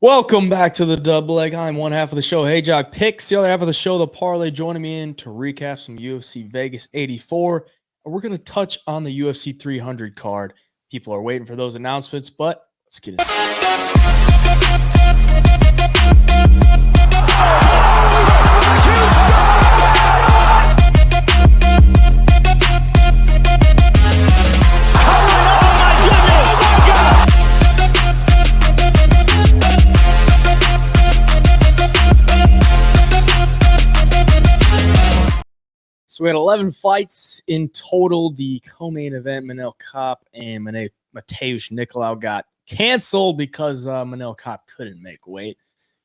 Welcome back to the Dub Leg. I'm one half of the show, Hey Jock Picks. The other half of the show, The Parlay, joining me in to recap some UFC Vegas 84. And we're going to touch on the UFC 300 card. People are waiting for those announcements, but let's get into it. So we had 11 fights in total. The co-main event, Manel Kape and Mateusz Nicolau, got canceled because Manel Kape couldn't make weight,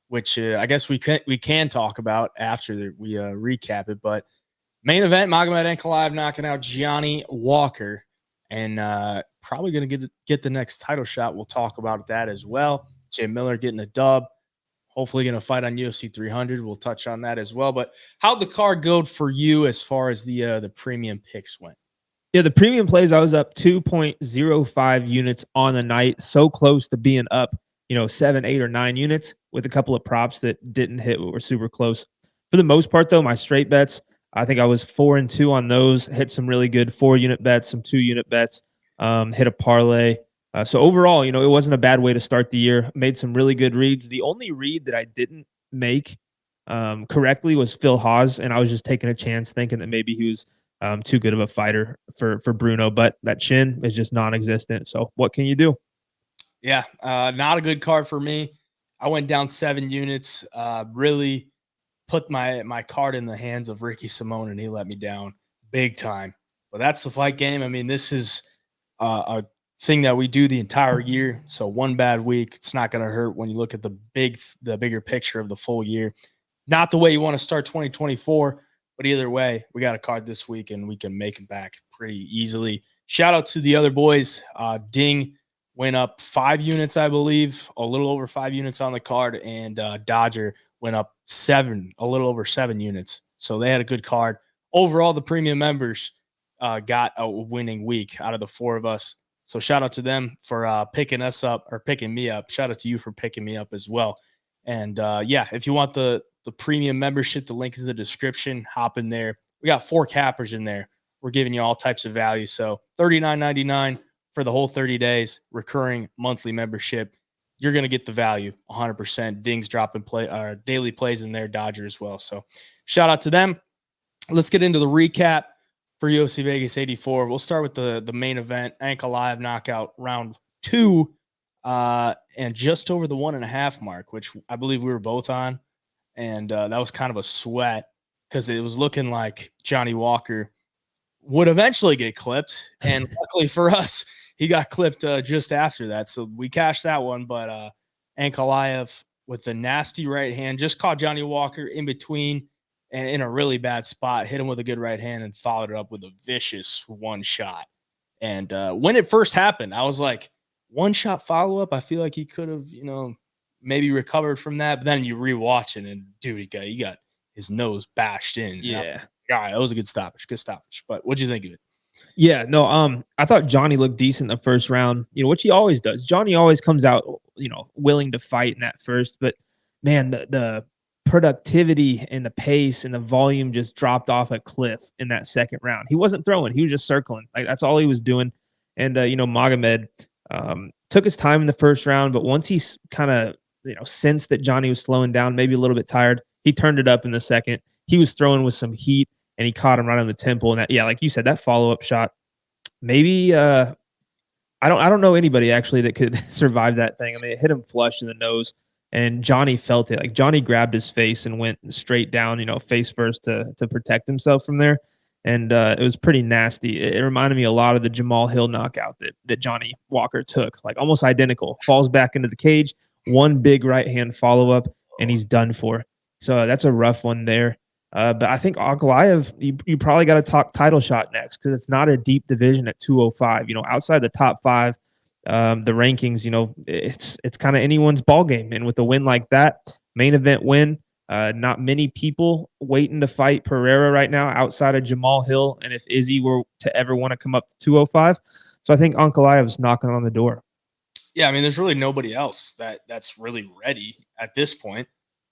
which I guess we can talk about after we recap it. But main event, Magomed Ankalev knocking out Johnny Walker, and probably going to get the next title shot. We'll talk about that as well. Jay Miller getting a dub. Hopefully going to fight on UFC 300. We'll touch on that as well. But how'd the card go for you as far as the premium picks went? Yeah, the premium plays, I was up 2.05 units on the night. So close to being up, 7, 8, or 9 units with a couple of props that didn't hit, but were super close. For the most part, though, my straight bets, I think I was 4-2 on those. Hit some really good 4-unit bets, some 2-unit bets, hit a parlay. So overall, it wasn't a bad way to start the year. Made some really good reads. The only read that I didn't make correctly was Phil Hawes, and I was just taking a chance thinking that maybe he was too good of a fighter for Bruno, but that chin is just non-existent. So what can you do? Yeah, not a good card for me. I went down 7 units, really put my card in the hands of Ricky Simone, and he let me down big time. But that's the fight game. I mean, this is a thing that we do the entire year. So one bad week, it's not going to hurt when you look at the bigger picture of the full year. Not the way you want to start 2024, but either way, we got a card this week and we can make it back pretty easily. Shout out to the other boys. Ding went up 5 units, I believe, a little over 5 units on the card, and Dodger went up a little over 7 units. So they had a good card. Overall, the premium members got a winning week out of the 4 of us. So shout out to them for picking me up. Shout out to you for picking me up as well. And yeah, if you want the premium membership, the link is in the description. Hop in there. We got 4 cappers in there. We're giving you all types of value. So $39.99 for the whole 30 days, recurring monthly membership. You're going to get the value 100%. Ding's dropping daily plays in there, Dodger as well. So shout out to them. Let's get into the recap for UFC Vegas 84. We'll start with the main event, Ankalaev knockout round 2, and just over the 1.5 mark, which I believe we were both on. And that was kind of a sweat because it was looking like Johnny Walker would eventually get clipped. And luckily for us, he got clipped just after that. So we cashed that one. But Ankalaev with the nasty right hand just caught Johnny Walker in between and in a really bad spot, hit him with a good right hand and followed it up with a vicious one shot. And when it first happened, I was like, one shot follow-up? I feel like he could have, maybe recovered from that. But then you rewatch it, and dude, he got his nose bashed in. Yeah. That was a good stoppage. But what'd you think of it? Yeah, no, I thought Johnny looked decent in the first round, which he always does. Johnny always comes out, willing to fight in that first. But, man, the productivity and the pace and the volume just dropped off a cliff in that second round. He wasn't throwing. He was just circling. Like, that's all he was doing. And, Magomed took his time in the first round, but once he kind of, sensed that Johnny was slowing down, maybe a little bit tired, he turned it up in the second. He was throwing with some heat, and he caught him right on the temple. And that, yeah, like you said, that follow-up shot, maybe I don't know anybody actually that could survive that thing. I mean, it hit him flush in the nose. And Johnny felt it. Like, Johnny grabbed his face and went straight down, face first to protect himself from there. And it was pretty nasty. It reminded me a lot of the Jamal Hill knockout that Johnny Walker took, like almost identical. Falls back into the cage, one big right hand follow-up, and he's done for. So that's a rough one there. But I think Ankalaev, you probably got a top title shot next because it's not a deep division at 205. Outside the top 5, the rankings, it's kind of anyone's ball game. And with a win like that, main event win, not many people waiting to fight Pereira right now outside of Jamal Hill. And if Izzy were to ever want to come up to 205, so I think Ankalaev is knocking on the door. Yeah, I mean, there's really nobody else that's really ready at this point,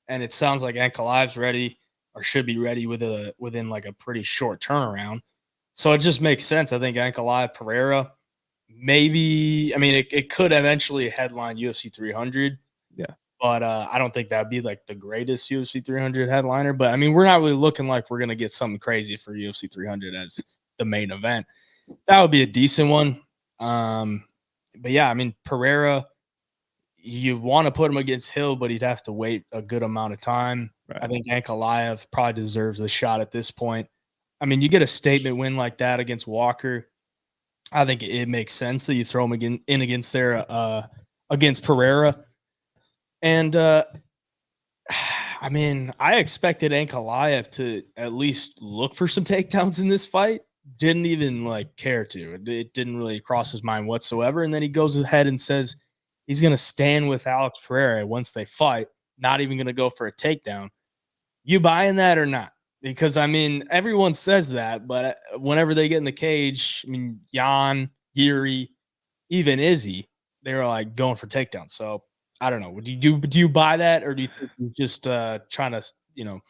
and it sounds like Ankalaev's ready or should be ready within like a pretty short turnaround. So it just makes sense. I think Ankalaev, Pereira, maybe. I mean, it could eventually headline UFC 300, Yeah. but I don't think that'd be like the greatest UFC 300 headliner. But I mean, we're not really looking like we're gonna get something crazy for UFC 300 as the main event. That would be a decent one. Um, but yeah, I mean, Pereira, you want to put him against Hill, but he'd have to wait a good amount of time. Right. I think Ankalaev probably deserves the shot at this point. I mean, you get a statement win like that against Walker. I think it makes sense that you throw him in against there against Pereira. And I mean, I expected Ankalaev to at least look for some takedowns in this fight. Didn't even like care to. It didn't really cross his mind whatsoever. And then he goes ahead and says he's going to stand with Alex Pereira once they fight, not even going to go for a takedown. You buying that or not? Because I mean, everyone says that, but whenever they get in the cage, I mean, Jan, Yuri, even Izzy, they're like going for takedowns. So I don't know. Do you buy that, or do you think he's just trying to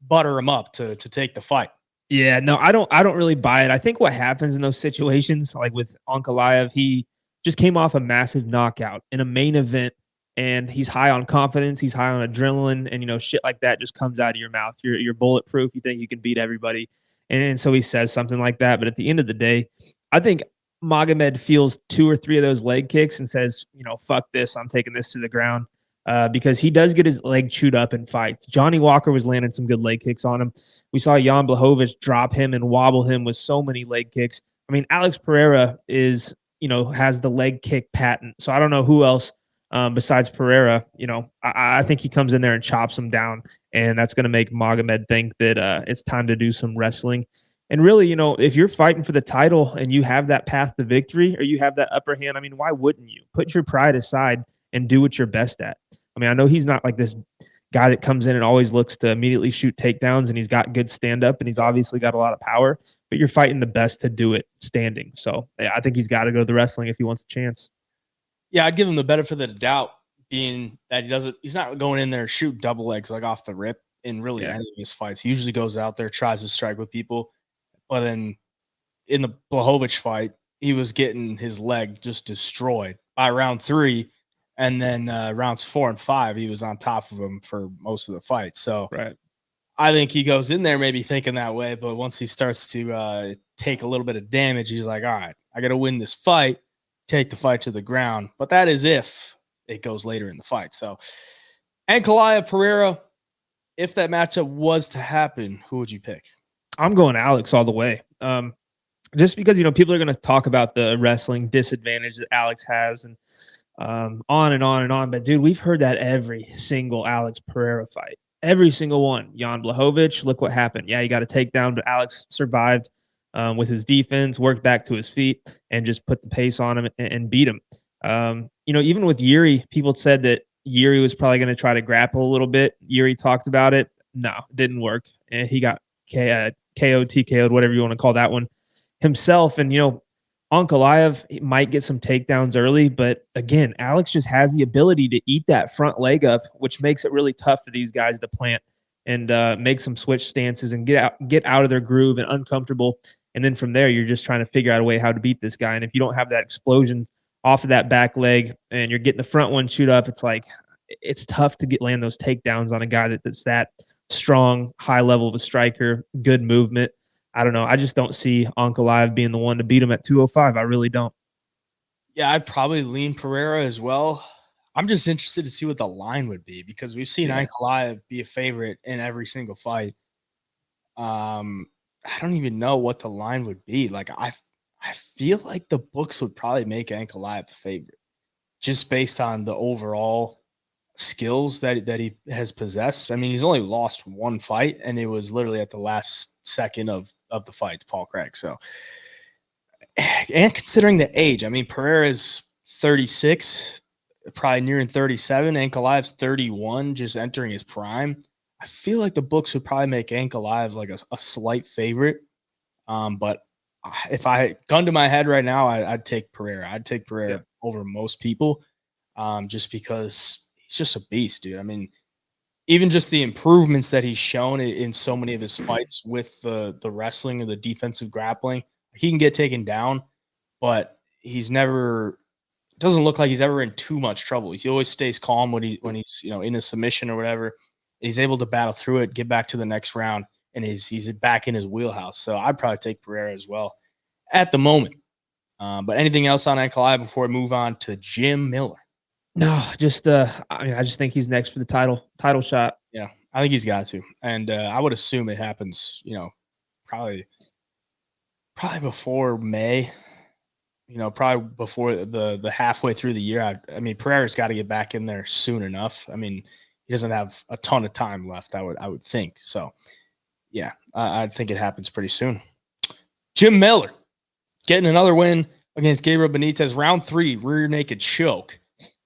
butter him up to take the fight? Yeah, no, I don't really buy it. I think what happens in those situations, like with Ankalaev, he just came off a massive knockout in a main event, and he's high on confidence, he's high on adrenaline, and shit like that just comes out of your mouth. You're bulletproof. You think you can beat everybody, and so he says something like that. But at the end of the day, I think Magomed feels 2 or 3 of those leg kicks and says, fuck this, I'm taking this to the ground. Because he does get his leg chewed up in fights. Johnny Walker was landing some good leg kicks on him. We saw Jan Blachowicz drop him and wobble him with so many leg kicks. I mean, Alex Pereira has the leg kick patent. So I don't know who else besides Pereira. I think he comes in there and chops him down, and that's going to make Magomed think that it's time to do some wrestling. And really, if you're fighting for the title and you have that path to victory or you have that upper hand, I mean, why wouldn't you put your pride aside and do what you're best at? I mean, I know he's not like this guy that comes in and always looks to immediately shoot takedowns, and he's got good stand up and he's obviously got a lot of power, but you're fighting the best to do it standing. So yeah, I think he's got to go to the wrestling if he wants a chance. Yeah, I'd give him the benefit of the doubt, being that he's not going in there shoot double legs like off the rip in really any of his fights. He usually goes out there, tries to strike with people, but then in the Blachowicz fight, he was getting his leg just destroyed by round 3. And then rounds 4 and 5, he was on top of him for most of the fight. So Right. I think he goes in there maybe thinking that way, but once he starts to take a little bit of damage, he's like, all right, I got to win this fight, take the fight to the ground. But that is if it goes later in the fight. So Ankalaev, Pereira, if that matchup was to happen, who would you pick? I'm going Alex all the way. Just because, people are going to talk about the wrestling disadvantage that Alex has and on and on and on. But dude, we've heard that every single Alex Pereira fight, every single one. Jan Blachowicz, look what happened. Yeah, he got a takedown, but Alex survived with his defense, worked back to his feet, and just put the pace on him and beat him. Even with Yuri, people said that Yuri was probably going to try to grapple a little bit. Yuri talked about it. No, it didn't work. And he got KO'd, TKO'd, whatever you want to call that one himself. And, Ankalaev might get some takedowns early, but again, Alex just has the ability to eat that front leg up, which makes it really tough for these guys to plant and make some switch stances and get out of their groove and uncomfortable. And then from there, you're just trying to figure out a way how to beat this guy. And if you don't have that explosion off of that back leg and you're getting the front one shoot up, it's tough to land those takedowns on a guy that's that strong, high level of a striker, good movement. I don't know. I just don't see Ankalaev being the one to beat him at 205. I really don't. Yeah, I'd probably lean Pereira as well. I'm just interested to see what the line would be because we've seen Ankalaev be a favorite in every single fight. I don't even know what the line would be. Like I feel like the books would probably make Ankalaev a favorite just based on the overall skills that he has possessed. I mean, he's only lost one fight, and it was literally at the last second of the fight to Paul Craig. So, and considering the age, I mean, Pereira is 36, probably nearing 37. Ankalaev's 31, just entering his prime. I feel like the books would probably make Ankalaev like a slight favorite. But if I gun to my head right now, I'd take Pereira. I'd take Pereira over most people. just because he's just a beast, dude. I mean, even just the improvements that he's shown in so many of his fights with the wrestling and the defensive grappling, he can get taken down, but he's never doesn't look like he's ever in too much trouble. He always stays calm when he's in a submission or whatever. He's able to battle through it, get back to the next round, and he's back in his wheelhouse. So I'd probably take Pereira as well at the moment. But anything else on Ankalaev before we move on to Jim Miller? No, just I just think he's next for the title shot. Yeah, I think he's got to, and I would assume it happens. Probably before May. Probably before the halfway through the year. I mean, Pereira's got to get back in there soon enough. I mean, he doesn't have a ton of time left. I would think so. Yeah, I think it happens pretty soon. Jim Miller getting another win against Gabriel Benitez, round 3, rear naked choke,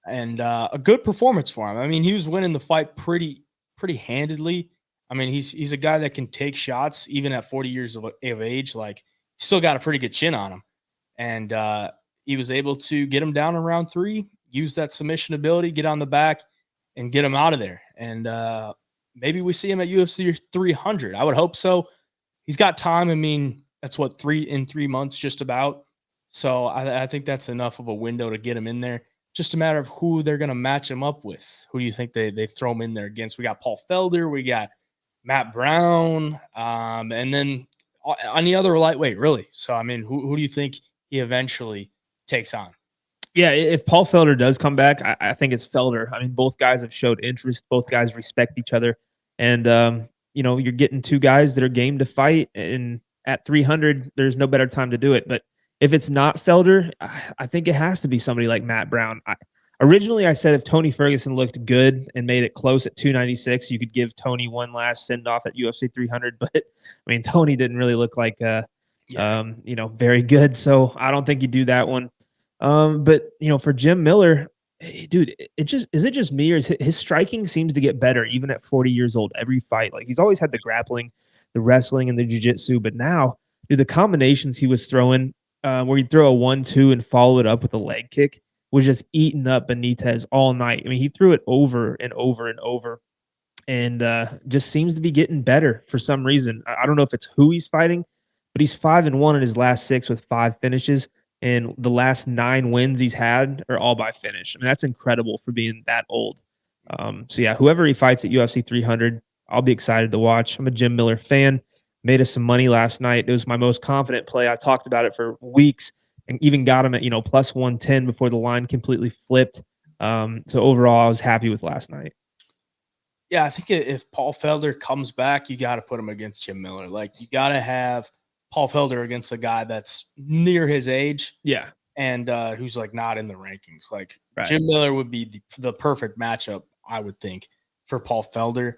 and a good performance for him. I mean, he was winning the fight pretty handedly. I mean, he's a guy that can take shots even at 40 years of age. Like, he's still got a pretty good chin on him, and he was able to get him down in round 3, use that submission ability, get on the back, and get him out of there. And maybe we see him at UFC 300. I would hope so. He's got time. I mean, that's what, 3 months just about. So I think that's enough of a window to get him in there. Just a matter of who they're going to match him up with. Who do you think they throw him in there against? We got Paul Felder. We got Matt Brown. And then on the other lightweight, really. So, I mean, who do you think he eventually takes on? Yeah, if Paul Felder does come back, I think it's Felder. I mean, both guys have showed interest. Both guys respect each other. And, you're getting 2 guys that are game to fight. And at 300, there's no better time to do it. But if it's not Felder, I think it has to be somebody like Matt Brown. Originally, I said if Tony Ferguson looked good and made it close at 296, you could give Tony one last send-off at UFC 300. But, I mean, Tony didn't really look like, very good. So I don't think you do that one. But for Jim Miller, dude, is it just me, or is his striking seems to get better even at 40 years old every fight? Like, he's always had the grappling, the wrestling, and the jiu-jitsu, but now, dude, the combinations he was throwing, where he'd throw a 1-2 and follow it up with a leg kick, was just eating up Benitez all night. I mean, he threw it over and over and over, and just seems to be getting better for some reason. I don't know if it's who he's fighting, but he's 5-1 in his last 6 with 5 finishes. And the last 9 wins he's had are all by finish. I mean, that's incredible for being that old. So, yeah, whoever he fights at UFC 300, I'll be excited to watch. I'm a Jim Miller fan. Made us some money last night. It was my most confident play. I talked about it for weeks and even got him at, plus 110 before the line completely flipped. So, overall, I was happy with last night. Yeah, I think if Paul Felder comes back, you got to put him against Jim Miller. Like, you got to have Paul Felder against a guy that's near his age. Yeah. And who's like not in the rankings. Like, right. Jim Miller would be the perfect matchup, I would think, for Paul Felder.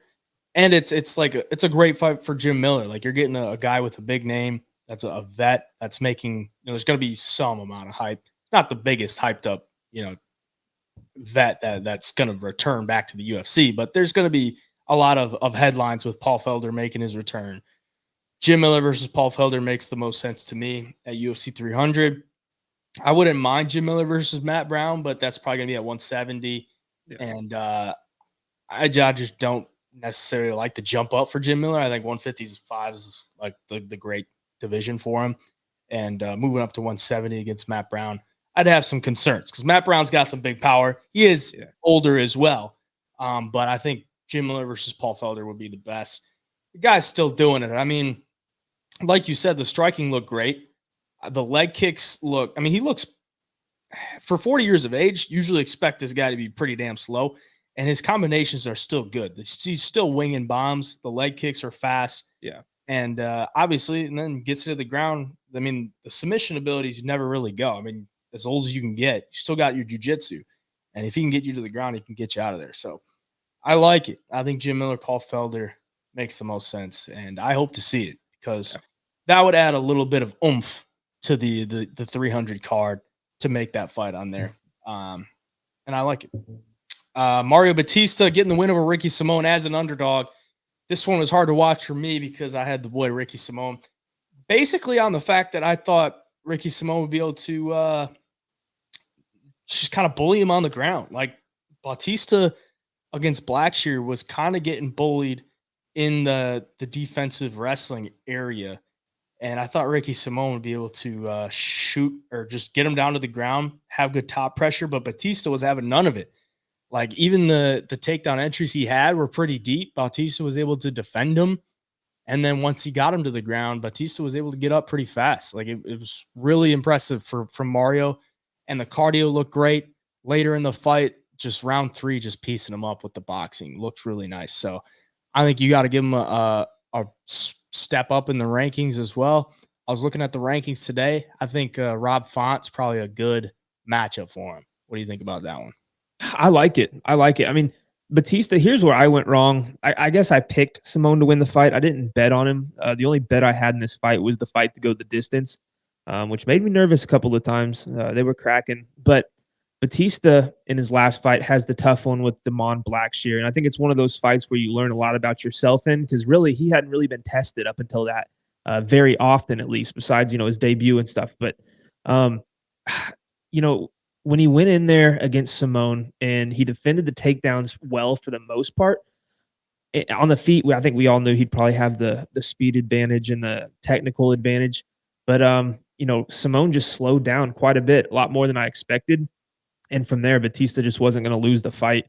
And it's a great fight for Jim Miller. Like, you're getting a guy with a big name that's a vet that's making, there's going to be some amount of hype. Not the biggest hyped up, vet that's going to return back to the UFC, but there's going to be a lot of headlines with Paul Felder making his return. Jim Miller versus Paul Felder makes the most sense to me at UFC 300. I wouldn't mind Jim Miller versus Matt Brown, but that's probably going to be at 170. Yeah. And I just don't necessarily like the jump up for Jim Miller. I think 155 is like the great division for him. And moving up to 170 against Matt Brown, I'd have some concerns because Matt Brown's got some big power. He is older as well. But I think Jim Miller versus Paul Felder would be the best. The guy's still doing it. I mean, like you said, the striking looked great. The leg kicks look, I mean, he looks, for 40 years of age, usually expect this guy to be pretty damn slow. And his combinations are still good. He's still winging bombs. The leg kicks are fast. Yeah. And obviously, and then gets to the ground. I mean, the submission abilities never really go. I mean, as old as you can get, you still got your jiu-jitsu. And if he can get you to the ground, he can get you out of there. So I like it. I think Jim Miller, Paul Felder makes the most sense. And I hope to see it because that would add a little bit of oomph to the 300 card to make that fight on there. And I like it. Mario Batista getting the win over Ricky Simone as an underdog. This one was hard to watch for me because I had the boy Ricky Simone. Basically on the fact that I thought Ricky Simone would be able to just kind of bully him on the ground. Like Bautista against Blackshear was kind of getting bullied in the defensive wrestling area. And I thought Ricky Simone would be able to shoot or just get him down to the ground, have good top pressure, but Batista was having none of it. Like even the takedown entries he had were pretty deep. Bautista was able to defend him. And then once he got him to the ground, Batista was able to get up pretty fast. Like it was really impressive from Mario. And the cardio looked great. Later in the fight, just round 3, just piecing him up with the boxing. Looked really nice. So I think you got to give him a step up in the rankings as well. I was looking at the rankings today. I think Rob Font's probably a good matchup for him. What do you think about that one? I like it. I like it. I mean, Batista, here's where I went wrong. I guess I picked Simone to win the fight. I didn't bet on him. The only bet I had in this fight was the fight to go the distance, which made me nervous a couple of times. They were cracking. But Batista in his last fight has the tough one with Damon Blackshear. And I think it's one of those fights where you learn a lot about yourself in, because really he hadn't really been tested up until that very often, at least, besides, his debut and stuff. But, when he went in there against Simone and he defended the takedowns well for the most part, on the feet, I think we all knew he'd probably have the speed advantage and the technical advantage. But, Simone just slowed down quite a bit, a lot more than I expected. And from there, Batista just wasn't going to lose the fight.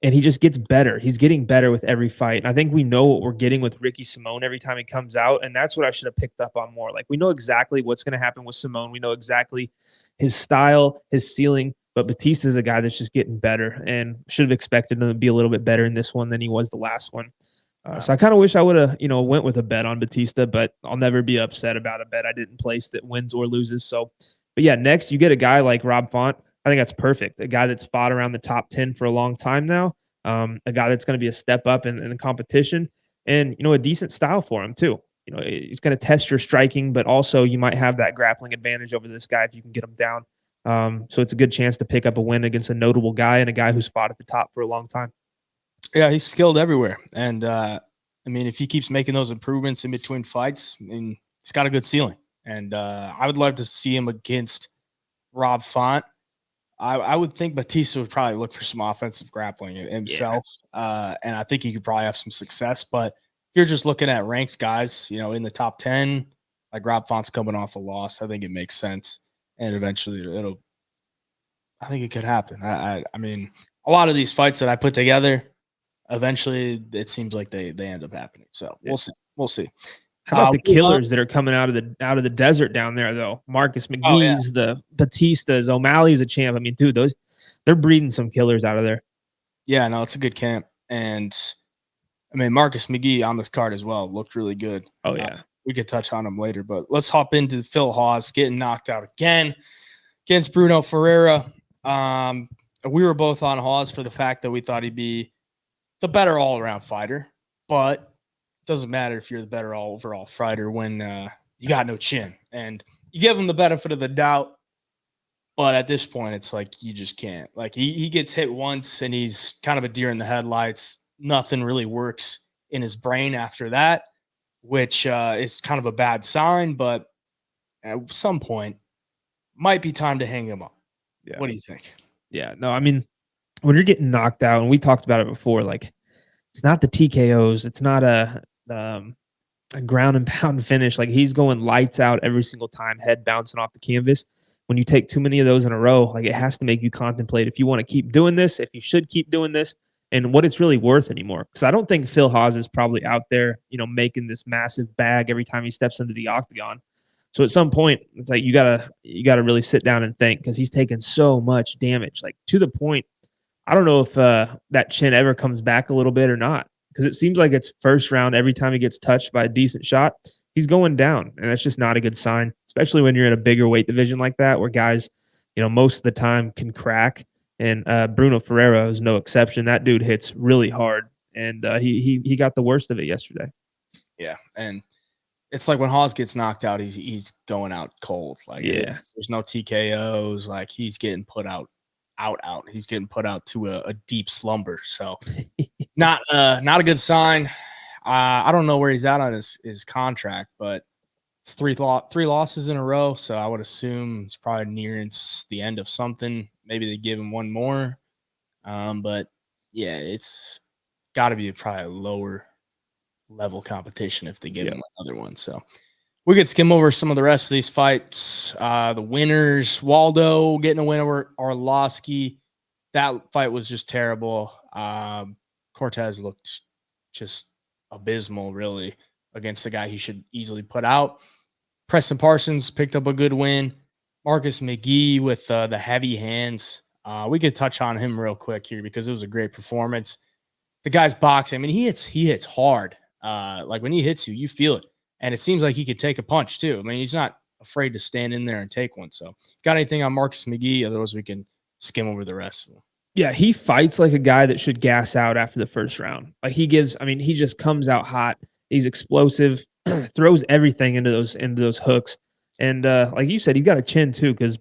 And he just gets better. He's getting better with every fight. And I think we know what we're getting with Ricky Simone every time he comes out. And that's what I should have picked up on more. Like, we know exactly what's going to happen with Simone. We know exactly his style, his ceiling. But Batista is a guy that's just getting better, and should have expected him to be a little bit better in this one than he was the last one. So I kind of wish I would have, went with a bet on Batista, but I'll never be upset about a bet I didn't place that wins or loses. So, but yeah, next you get a guy like Rob Font. I think that's perfect. A guy that's fought around the top 10 for a long time now. A guy that's going to be a step up in the competition, and, a decent style for him too. He's going to test your striking, but also you might have that grappling advantage over this guy if you can get him down. So it's a good chance to pick up a win against a notable guy and a guy who's fought at the top for a long time. Yeah, he's skilled everywhere. And if he keeps making those improvements in between fights, he's got a good ceiling. And I would love to see him against Rob Font. I would think Batista would probably look for some offensive grappling himself. Yeah. And I think he could probably have some success. But if you're just looking at ranked guys, in the top 10, like Rob Font's coming off a loss, I think it makes sense. And eventually I think it could happen. I mean, a lot of these fights that I put together, eventually it seems like they end up happening. So yeah. We'll see. How about the killers that are coming out of the desert down there, though? Marcus McGee's, the Batistas, O'Malley's a champ. I mean, dude, they're breeding some killers out of there. Yeah, no, it's a good camp. And Marcus McGee on this card as well looked really good. Oh yeah. We could touch on him later, but let's hop into Phil Hawes getting knocked out again against Bruno Ferreira. We were both on Hawes for the fact that we thought he'd be the better all-around fighter, but it doesn't matter if you're the better overall fighter when you got no chin. And you give him the benefit of the doubt, but at this point, it's like you just can't. Like he gets hit once, and he's kind of a deer in the headlights. Nothing really works in his brain after that, which is kind of a bad sign, but at some point might be time to hang him up. Yeah. What do you think? Yeah, no, I mean, when you're getting knocked out, and we talked about it before, like it's not the TKOs, it's not a ground and pound finish. Like he's going lights out every single time, head bouncing off the canvas. When you take too many of those in a row, like it has to make you contemplate if you want to keep doing this, if you should keep doing this, and what it's really worth anymore. Because I don't think Phil Hawes is probably out there, making this massive bag every time he steps into the octagon. So at some point, it's like you gotta really sit down and think, because he's taken so much damage, like to the point. I don't know if that chin ever comes back a little bit or not, because it seems like it's first round every time he gets touched by a decent shot, he's going down, and that's just not a good sign, especially when you're in a bigger weight division like that, where guys, most of the time can crack. And Bruno Ferreira is no exception. That dude hits really hard, and he got the worst of it yesterday. Yeah, and it's like when Hawes gets knocked out, he's going out cold. Like there's no TKOs. Like he's getting put out. He's getting put out to a deep slumber. So not a good sign. I don't know where he's at on his contract, but it's three losses in a row. So I would assume it's probably nearing the end of something. maybe they give him one more. But yeah, it's got to be probably a lower level competition if they give him another one. So we could skim over some of the rest of these fights. The winners, Waldo getting a win over Arlovsky. That fight was just terrible. Cortez looked just abysmal, really, against the guy he should easily put out. Preston Parsons picked up a good win. Marcus McGee with the heavy hands. We could touch on him real quick here because it was a great performance. The guy's boxing. I mean, he hits hard. Like when he hits you, you feel it. And it seems like he could take a punch too. I mean, he's not afraid to stand in there and take one. So, got anything on Marcus McGee? Otherwise, we can skim over the rest of them. Yeah, he fights like a guy that should gas out after the first round. Like he just comes out hot. He's explosive, throws everything into those hooks. And like you said, he's got a chin too, because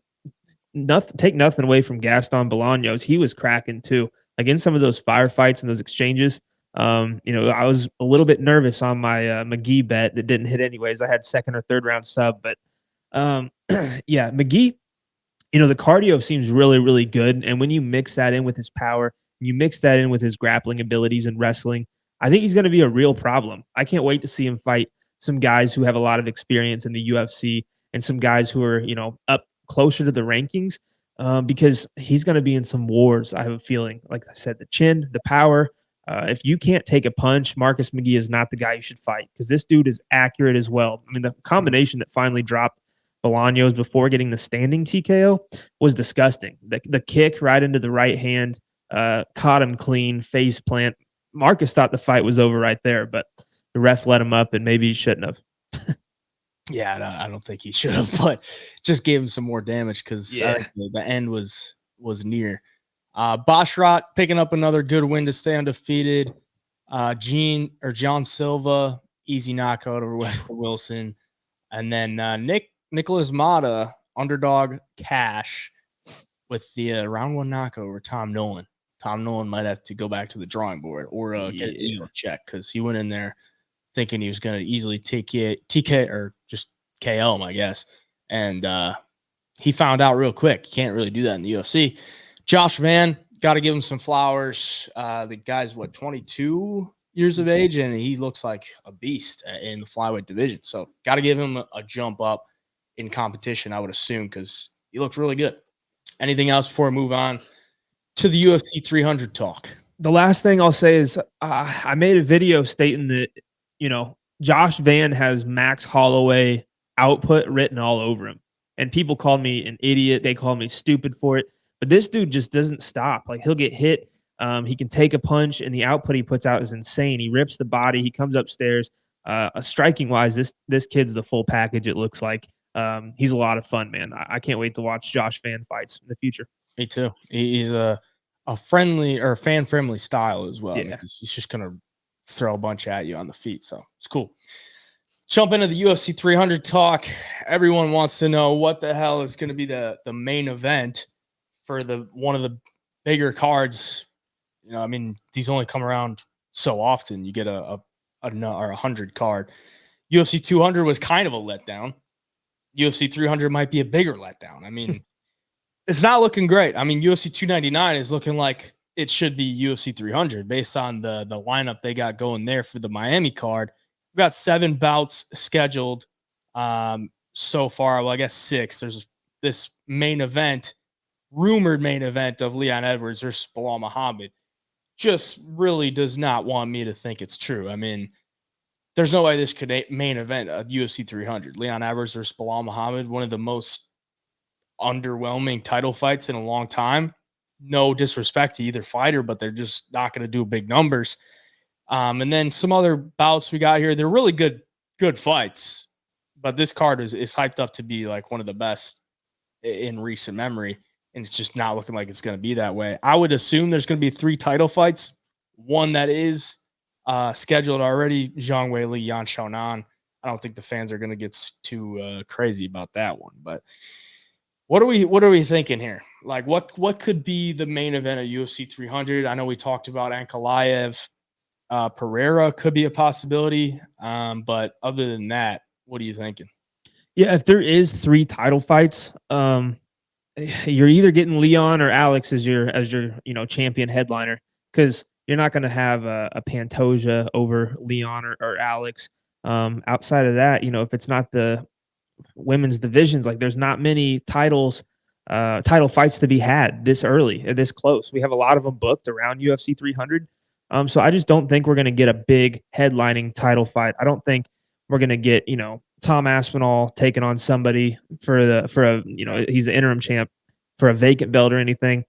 take nothing away from Gaston Bolaños. He was cracking too. Like in some of those firefights and those exchanges, I was a little bit nervous on my McGee bet that didn't hit anyways. I had second or third round sub, but yeah, McGee, the cardio seems really, really good. And when you mix that in with his power, you mix that in with his grappling abilities and wrestling, I think he's going to be a real problem. I can't wait to see him fight some guys who have a lot of experience in the UFC and some guys who are, up closer to the rankings, because he's going to be in some wars. I have a feeling, like I said, the chin, the power. If you can't take a punch, Marcus McGee is not the guy you should fight, because this dude is accurate as well. I mean, the combination that finally dropped Bolaños before getting the standing TKO was disgusting. The kick right into the right hand, caught him clean, face plant. Marcus thought the fight was over right there, but the ref let him up, and maybe he shouldn't have. Yeah, I don't think he should have, but just gave him some more damage because the end was near. Bashrat picking up another good win to stay undefeated. John Silva, easy knockout over Wesley Wilson. And then Nicholas Mata, underdog cash with the round one knockout over Tom Nolan. Tom Nolan might have to go back to the drawing board or get an ego check, because he went in there thinking he was going to easily TK or just KO him, I guess. And he found out real quick. You can't really do that in the UFC. Josh Van, got to give him some flowers. The guy's, 22 years of age, and he looks like a beast in the flyweight division. So got to give him a jump up in competition, I would assume, because he looked really good. Anything else before we move on to the UFC 300 talk? The last thing I'll say is I made a video stating that, Josh Van has Max Holloway output written all over him. And people called me an idiot. They called me stupid for it. But this dude just doesn't stop. Like, he'll get hit. He can take a punch, and the output he puts out is insane. He rips the body. He comes upstairs. Striking wise, this kid's the full package, it looks like. He's a lot of fun, man. I can't wait to watch Josh Van fights in the future. Me too. He's a friendly or fan-friendly style as well. Yeah. I mean, he's just going to throw a bunch at you on the feet. So it's cool. Jump into the UFC 300 talk. Everyone wants to know what the hell is going to be the main event for one of the bigger cards. I mean, these only come around so often. You get a 100 card. UFC 200 was kind of a letdown. UFC 300 might be a bigger letdown. I mean, it's not looking great. I mean, UFC 299 is looking like it should be UFC 300 based on the lineup they got going there for the Miami card. We've got 7 bouts scheduled so far. Well, I guess 6. There's this rumored main event of Leon Edwards versus Bilal Muhammad. Just really does not want me to think it's true. I mean, there's no way this could main event a UFC 300. Leon Edwards versus Bilal Muhammad, one of the most underwhelming title fights in a long time. No disrespect to either fighter, but they're just not going to do big numbers. And then some other bouts we got here. They're really good fights, but this card is hyped up to be like one of the best in recent memory. And it's just not looking like it's going to be that way. I would assume there's going to be 3 title fights. One that is scheduled already, Zhang Weili, Yan Xiaonan. I don't think the fans are going to get too crazy about that one. But what are we thinking here? Like, what could be the main event of UFC 300? I know we talked about Ankalaev. Pereira could be a possibility. But other than that, what are you thinking? Yeah, if there is 3 title fights, you're either getting Leon or Alex as your champion headliner, because you're not going to have a Pantoja over Leon or Alex. Outside of that, if it's not the women's divisions, like there's not many title fights to be had this early, this close. We have a lot of them booked around UFC 300. So I just don't think we're going to get a big headlining title fight. I don't think we're going to get, Tom Aspinall taking on somebody for a, he's the interim champ for a vacant belt or anything.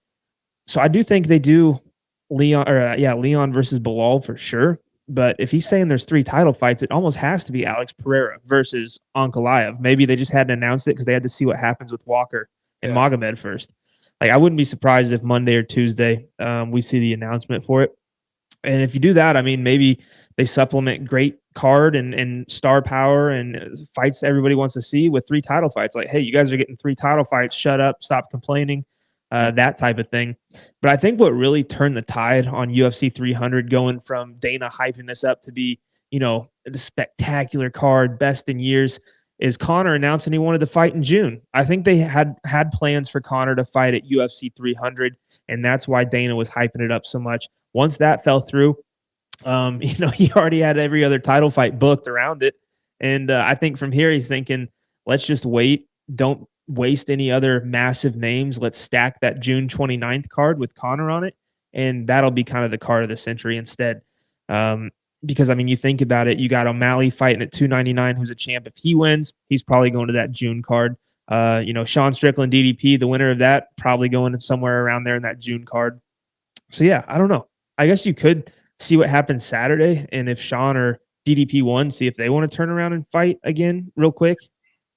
So I do think they do Leon versus Bilal for sure. But if he's saying there's 3 title fights, it almost has to be Alex Pereira versus Ankalaev. Maybe they just hadn't announced it because they had to see what happens with Walker and Magomed first. Like, I wouldn't be surprised if Monday or Tuesday we see the announcement for it. And if you do that, I mean, maybe they supplement great card and star power and fights everybody wants to see with 3 title fights. Like, hey, you guys are getting 3 title fights. Shut up. Stop complaining. That type of thing. But I think what really turned the tide on UFC 300, going from Dana hyping this up to be, the spectacular card, best in years, is Conor announcing he wanted to fight in June. I think they had plans for Conor to fight at UFC 300, and that's why Dana was hyping it up so much. Once that fell through, he already had every other title fight booked around it. And I think from here, he's thinking, let's just wait. Don't waste any other massive names. Let's stack that June 29th card with Conor on it. And that'll be kind of the card of the century instead. Because, I mean, you think about it, you got O'Malley fighting at 299, who's a champ. If he wins, he's probably going to that June card. Sean Strickland, DDP, the winner of that, probably going somewhere around there in that June card. So, yeah, I don't know. I guess you could see what happens Saturday. And if Sean or DDP won, see if they want to turn around and fight again real quick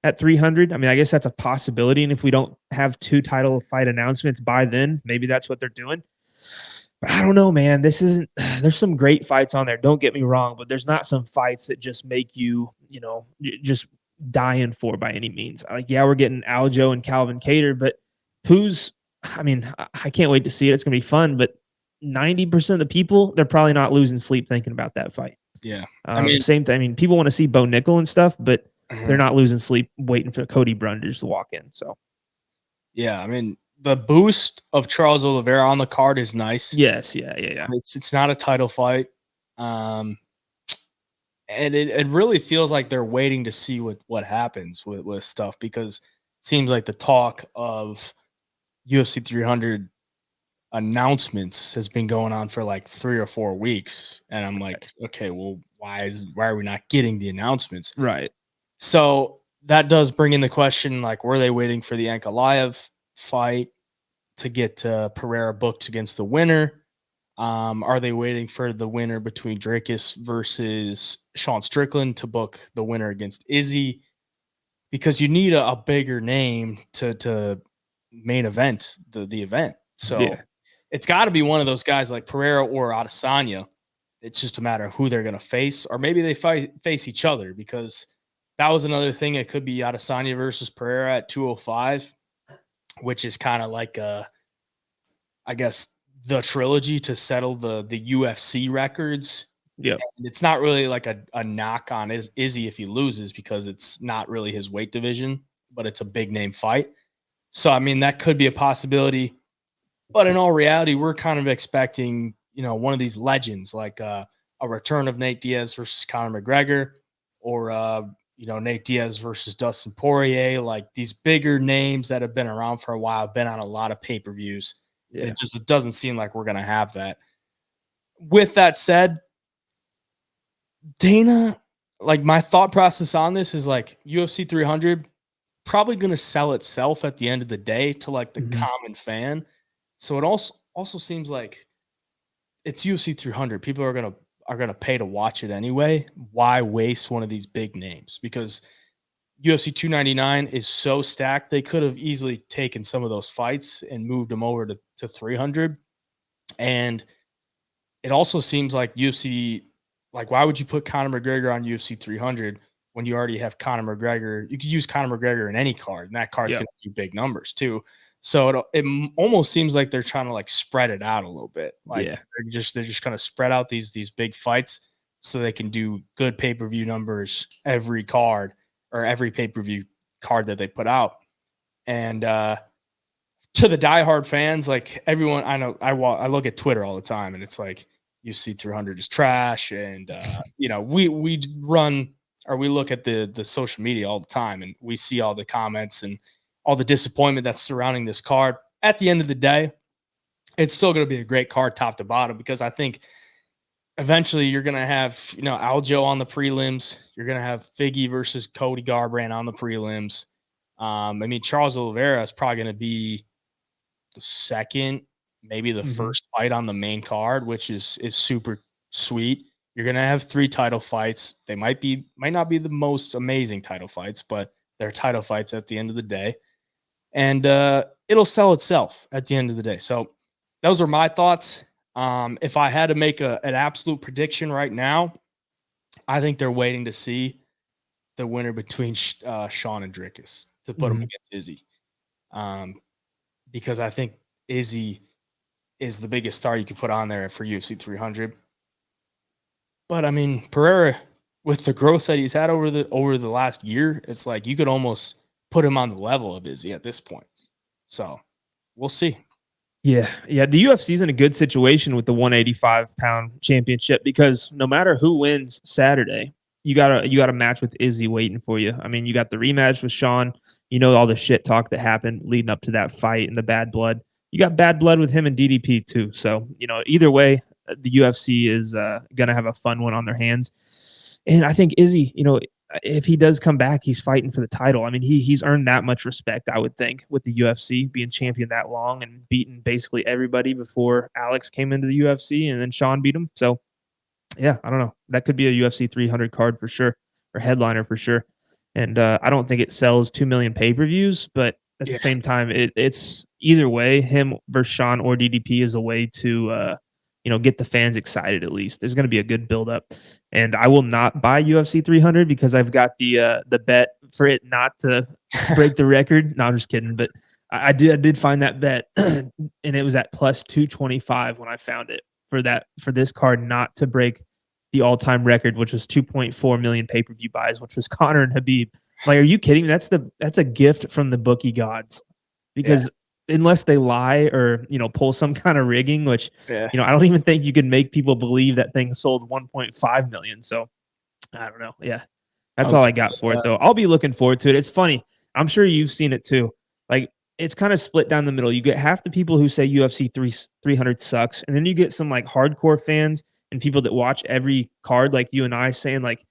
at 300. I mean, I guess that's a possibility. And if we don't have 2 title fight announcements by then, maybe that's what they're doing. But I don't know, man. There's some great fights on there. Don't get me wrong, but there's not some fights that just make you, just dying for by any means. Like, yeah, we're getting Aljo and Calvin Kattar, but I can't wait to see it. It's going to be fun, but 90% of the people, they're probably not losing sleep thinking about that fight. Yeah. Same thing. I mean, people want to see Bo Nickel and stuff, but they're not losing sleep waiting for Cody Brundage to walk in. So, yeah, I mean, the boost of Charles Oliveira on the card is nice. Yes, yeah. It's not a title fight, and it really feels like they're waiting to see what happens with stuff, because it seems like the talk of UFC 300 announcements has been going on for like 3 or 4 weeks, and I'm like, okay, well, why are we not getting the announcements? Right. So that does bring in the question, like, were they waiting for the Ankalaev fight to get Pereira booked against the winner? Are they waiting for the winner between Dricus versus Sean Strickland to book the winner against Izzy? Because you need a bigger name to main event the event. So it's got to be one of those guys like Pereira or Adesanya. It's just a matter of who they're going to face, or maybe they face each other, because that was another thing. It could be Adesanya versus Pereira at 205, which is kind of like I guess the trilogy to settle the UFC records. Yeah. It's not really like a knock on Izzy if he loses, because it's not really his weight division, but it's a big name fight. So, I mean, that could be a possibility. But in all reality, we're kind of expecting, one of these legends, like a return of Nate Diaz versus Conor McGregor, or, Nate Diaz versus Dustin Poirier, like these bigger names that have been around for a while, been on a lot of pay-per-views. Yeah. It doesn't seem like we're going to have that. With that said, Dana, like, my thought process on this is like UFC 300 probably going to sell itself at the end of the day to like the common fan. So it also seems like it's UFC 300. People are gonna pay to watch it anyway. Why waste one of these big names? Because UFC 299 is so stacked, they could have easily taken some of those fights and moved them over to 300. And it also seems like UFC, like, why would you put Conor McGregor on UFC 300 when you already have Conor McGregor? You could use Conor McGregor in any card, and that card's going to do big numbers too. So it almost seems like they're trying to like spread it out a little bit. Like they're just going to spread out these big fights so they can do good pay-per-view numbers every card, or every pay-per-view card that they put out. And to the diehard fans, like everyone, I know I look at Twitter all the time, and it's like UFC 300 is trash, and you know, we run or we look at the social media all the time, and we see all the comments and all the disappointment that's surrounding this card. At the end of the day, it's still going to be a great card top to bottom, because I think eventually you're going to have, you know, Aljo on the prelims. You're going to have Figgy versus Cody Garbrandt on the prelims. I mean, Charles Oliveira is probably going to be the second, maybe the first fight on the main card, which is super sweet. You're going to have 3 title fights. They might not be the most amazing title fights, but they're title fights at the end of the day. And it'll sell itself at the end of the day. So those are my thoughts. If I had to make an absolute prediction right now, I think they're waiting to see the winner between Sean and Dricus to put him against Izzy. Because I think Izzy is the biggest star you could put on there for UFC 300. But I mean, Pereira, with the growth that he's had over the last year, it's like you could almost put him on the level of Izzy at this point. So we'll see. Yeah. The UFC's in a good situation with the 185-pound championship, because no matter who wins Saturday, you got a match with Izzy waiting for you. I mean, you got the rematch with Sean. You know, all the shit talk that happened leading up to that fight and the bad blood. You got bad blood with him and DDP too. So, you know, either way, the UFC is going to have a fun one on their hands. And I think Izzy, you know, if he does come back, he's fighting for the title. I mean, he's earned that much respect, I would think, with the UFC, being champion that long and beating basically everybody before Alex came into the UFC, and then Sean beat him. So, yeah, I don't know. That could be a UFC 300 card for sure, or headliner for sure. And I don't think it sells 2 million pay-per-views, but at the same time, it's either way, him versus Sean or DDP is a way to you know, get the fans excited. At least there's going to be a good build-up. And I will not buy UFC 300 because I've got the bet for it not to break the record. No, I'm just kidding. But I did find that bet, and it was at plus 225 when I found it for this card not to break the all-time record, which was 2.4 million pay-per-view buys, which was Conor and Habib. Like, are you kidding me? That's a gift from the bookie gods, because unless they lie or, you know, pull some kind of rigging, which, you know, I don't even think you can make people believe that thing sold 1.5 million. So I don't know. Yeah. That's all I got for it though. I'll be looking forward to it. It's funny. I'm sure you've seen it too. Like, it's kind of split down the middle. You get half the people who say UFC 300 sucks. And then you get some like hardcore fans and people that watch every card, like you and I, saying like,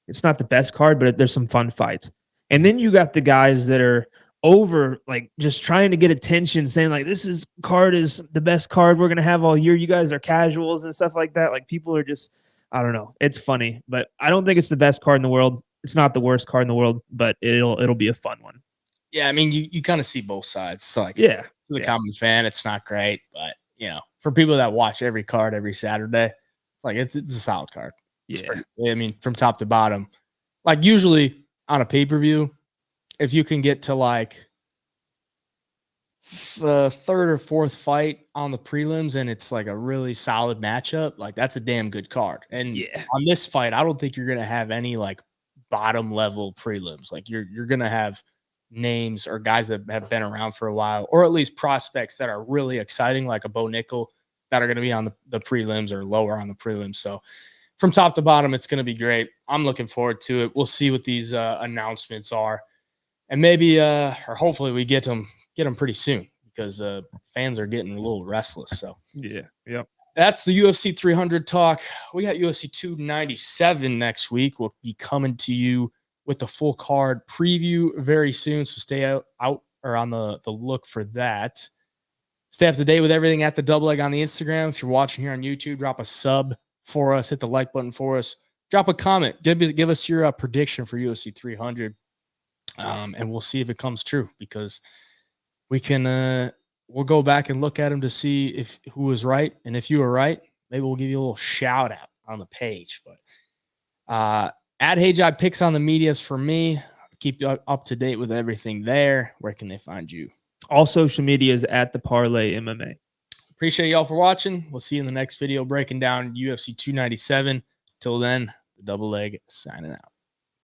it's not the best card, but there's some fun fights. And then you got the guys that are over, like, just trying to get attention, saying like, this card is the best card we're going to have all year. You guys are casuals and stuff like that. Like, people are just, I don't know. It's funny, but I don't think it's the best card in the world. It's not the worst card in the world, but it'll be a fun one. Yeah, I mean, you kind of see both sides. So like, to the common fan, it's not great, but you know, for people that watch every card every Saturday, it's like it's a solid card. I mean, from top to bottom. Like, usually on a pay-per-view, if you can get to like the third or fourth fight on the prelims and it's like a really solid matchup, like that's a damn good card. And on this fight, I don't think you're gonna have any like bottom level prelims. Like, you're gonna have names or guys that have been around for a while, or at least prospects that are really exciting, like a Bo Nickel, that are going to be on the prelims or lower on the prelims. So from top to bottom, it's going to be great. I'm looking forward to it. We'll see what these announcements are, and maybe or hopefully we get them pretty soon, because fans are getting a little restless. So that's the UFC 300 talk. We got UFC 297 next week. We'll be coming to you with the full card preview very soon. So stay out or on the look for that. Stay up to date with everything at the Double Leg on the Instagram. If you're watching here on YouTube, drop a sub for us, hit the like button for us, drop a comment, give us your prediction for UFC 300. And we'll see if it comes true, because we can, we'll go back and look at them to see who was right. And if you were right, maybe we'll give you a little shout out on the page. But, at HeyJai Picks on the medias for me. Keep you up to date with everything there. Where can they find you? All social media is at the Parlay MMA. Appreciate y'all for watching. We'll see you in the next video breaking down UFC 297. Till then, the Double Leg signing out.